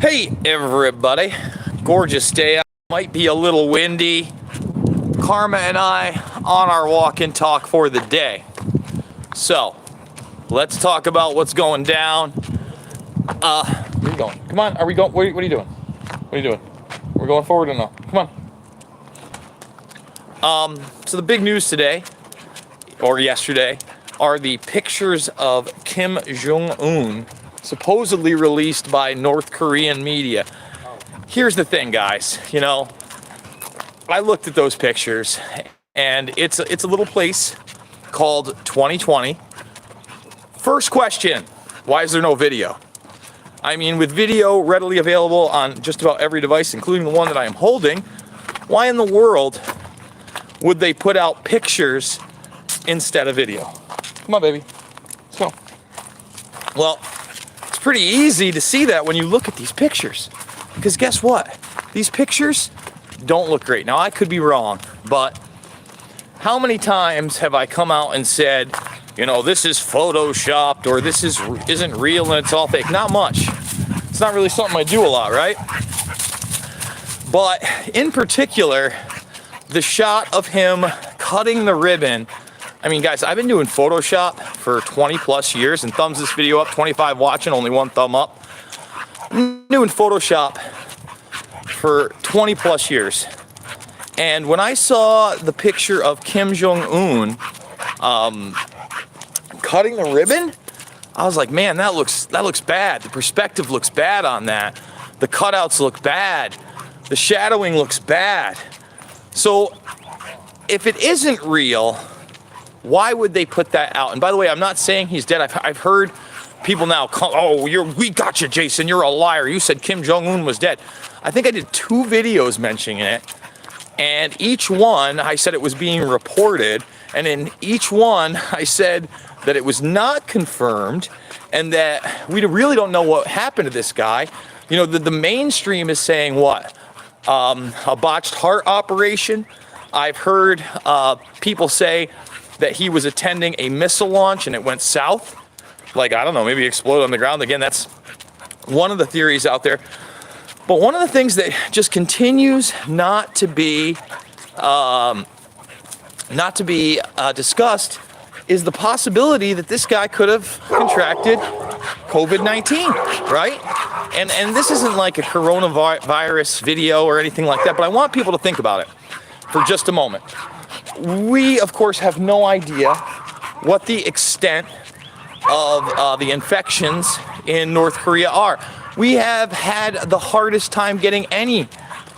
Hey everybody, gorgeous day out. Might be a little windy. Karma and I on our walk and talk for the day. So, let's talk about what's going down. Where are you going? Come on, are we going? What are you doing? What are you doing? We're going forward or no? Come on. So the big news today, or yesterday, are the pictures of Kim Jong-un supposedly released by North Korean media. Here's the thing, guys. You know, I looked at those pictures, and it's a little place called 2020. First question, why is there no video? I mean, with video readily available on just about every device, including the one that I am holding, why in the world would they put out pictures instead of video? Come on, baby. Let's go. Well, it's pretty easy to see that when you look at these pictures. Because guess what? These pictures don't look great. Now, I could be wrong, but how many times have I come out and said, you know, this is photoshopped or this isn't real and it's all fake? Not much. It's not really something I do a lot, right? But in particular, the shot of him cutting the ribbon. I mean, guys, I've been doing Photoshop for 20 plus years, and thumbs this video up, 25 watching, only one thumb up. I'm doing Photoshop for 20 plus years. And when I saw the picture of Kim Jong-un cutting the ribbon, I was like, man, that looks bad. The perspective looks bad on that. The cutouts look bad. The shadowing looks bad. So if it isn't real, why would they put that out? And by the way, I'm not saying he's dead. I've heard people now come, oh, we got you, Jason. You're a liar. You said Kim Jong-un was dead. I think I did 2 videos mentioning it. And each one, I said it was being reported. And in each one, I said that it was not confirmed and that we really don't know what happened to this guy. You know, the mainstream is saying what? A botched heart operation. I've heard people say that he was attending a missile launch and it went south. Like, I don't know, maybe exploded on the ground. Again, that's one of the theories out there. But one of the things that just continues not to be discussed is the possibility that this guy could have contracted COVID-19, right? And this isn't like a coronavirus video or anything like that, but I want people to think about it for just a moment. We, of course, have no idea what the extent of the infections in North Korea are. We have had the hardest time getting any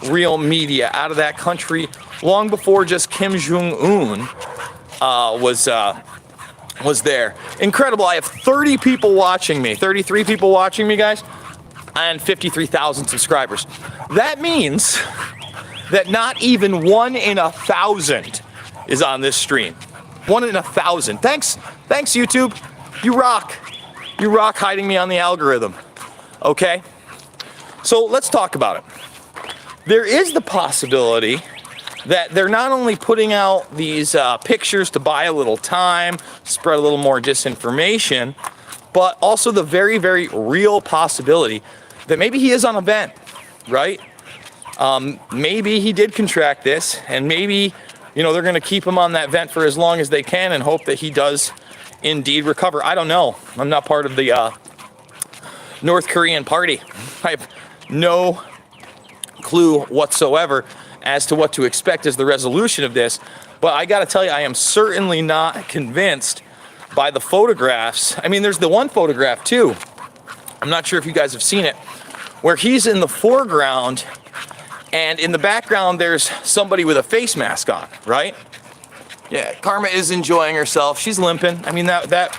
real media out of that country long before just Kim Jong-un was there. Incredible. I have 30 people watching me, 33 people watching me, guys, and 53,000 subscribers. That means that not even 1 in 1,000 is on this stream. 1 in 1,000. Thanks, YouTube. You rock. You rock hiding me on the algorithm. Okay? So let's talk about it. There is the possibility that they're not only putting out these pictures to buy a little time, spread a little more disinformation, but also the very, very real possibility that maybe he is on a vent, right? Maybe he did contract this, and maybe, you know, they're going to keep him on that vent for as long as they can and hope that he does indeed recover. I don't know. I'm not part of the North Korean party. I have no clue whatsoever as to what to expect as the resolution of this. But I got to tell you, I am certainly not convinced by the photographs. I mean, there's the one photograph too. I'm not sure if you guys have seen it, where he's in the foreground and in the background there's somebody with a face mask on, right? Yeah, Karma is enjoying herself. She's limping. I mean, that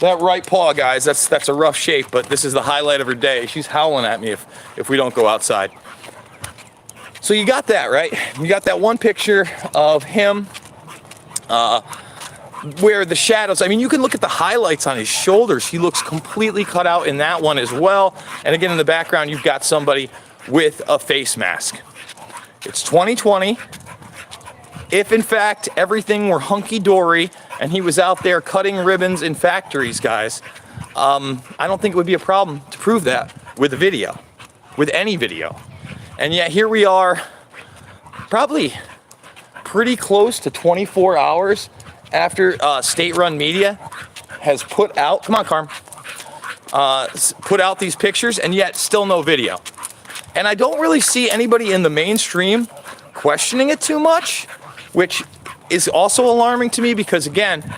right paw, guys, that's a rough shape, but this is the highlight of her day. She's howling at me if we don't go outside. So you got that, right? You got that one picture of him where the shadows, I mean, you can look at the highlights on his shoulders. He looks completely cut out in that one as well. And again, in the background, you've got somebody with a face mask. It's 2020. If in fact everything were hunky-dory and he was out there cutting ribbons in factories, guys, I don't think it would be a problem to prove that with a video. with any video. And yet here we are, probably pretty close to 24 hours after state-run media has put out, come on Carm, put out these pictures, and yet still no video. And I don't really see anybody in the mainstream questioning it too much, which is also alarming to me because, again,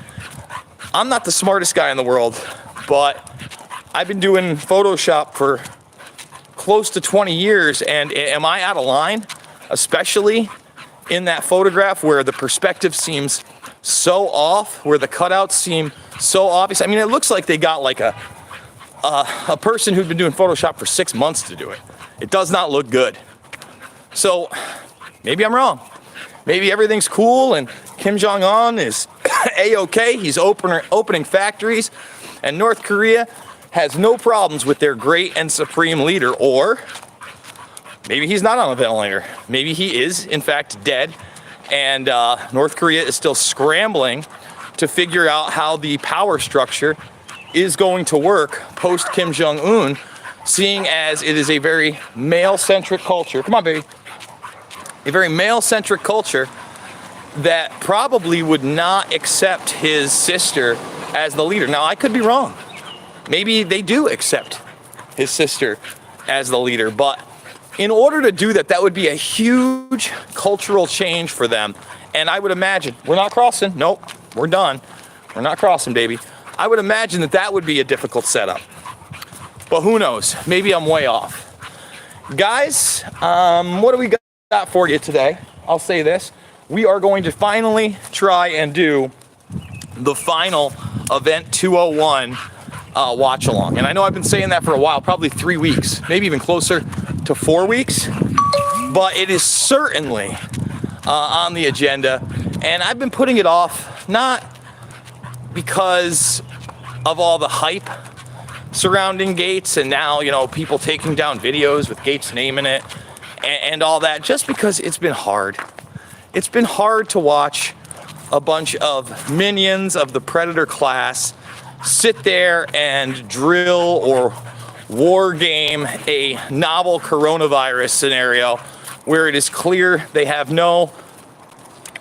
I'm not the smartest guy in the world, but I've been doing Photoshop for close to 20 years, and am I out of line? Especially in that photograph where the perspective seems so off, where the cutouts seem so obvious. I mean, it looks like they got like a person who'd been doing Photoshop for 6 months to do it. It does not look good. So maybe I'm wrong. Maybe everything's cool and Kim Jong-un is A-okay. He's opening factories, and North Korea has no problems with their great and supreme leader. Or maybe he's not on a ventilator. Maybe he is, in fact, dead, and North Korea is still scrambling to figure out how the power structure is going to work post Kim Jong-un, seeing as it is a very male-centric culture. Come on, baby. A very male-centric culture that probably would not accept his sister as the leader. Now, I could be wrong. Maybe they do accept his sister as the leader, but in order to do that, that would be a huge cultural change for them. And I would imagine, we're not crossing. Nope, we're done. We're not crossing, baby. I would imagine that that would be a difficult setup. But who knows? Maybe I'm way off. Guys, what do we got for you today? I'll say this. We are going to finally try and do the final Event 201 watch along. And I know I've been saying that for a while, probably 3 weeks, maybe even closer to 4 weeks. But it is certainly on the agenda. And I've been putting it off, not because of all the hype surrounding Gates and now, you know, people taking down videos with Gates' name in it and all that, just because it's been hard. It's been hard to watch a bunch of minions of the Predator class sit there and drill or war game a novel coronavirus scenario where it is clear they have no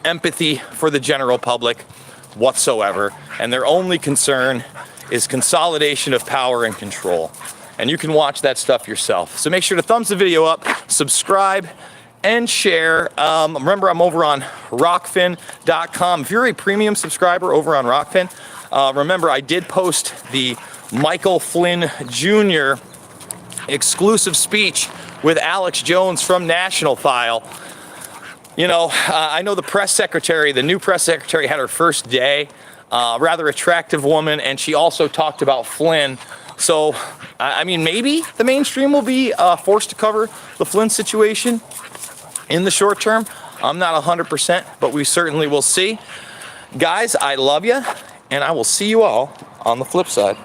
empathy for the general public whatsoever, and their only concern is consolidation of power and control. And you can watch that stuff yourself. So make sure to thumbs the video up, subscribe, and share. Remember, I'm over on rockfin.com. If you're a premium subscriber over on Rockfin, remember I did post the Michael Flynn Jr. exclusive speech with Alex Jones from National File. You know, I know the press secretary, the new press secretary, had her first day. Rather attractive woman, and she also talked about Flynn. So, I mean, maybe the mainstream will be forced to cover the Flynn situation in the short term. I'm not 100%, but we certainly will see. Guys, I love you, and I will see you all on the flip side.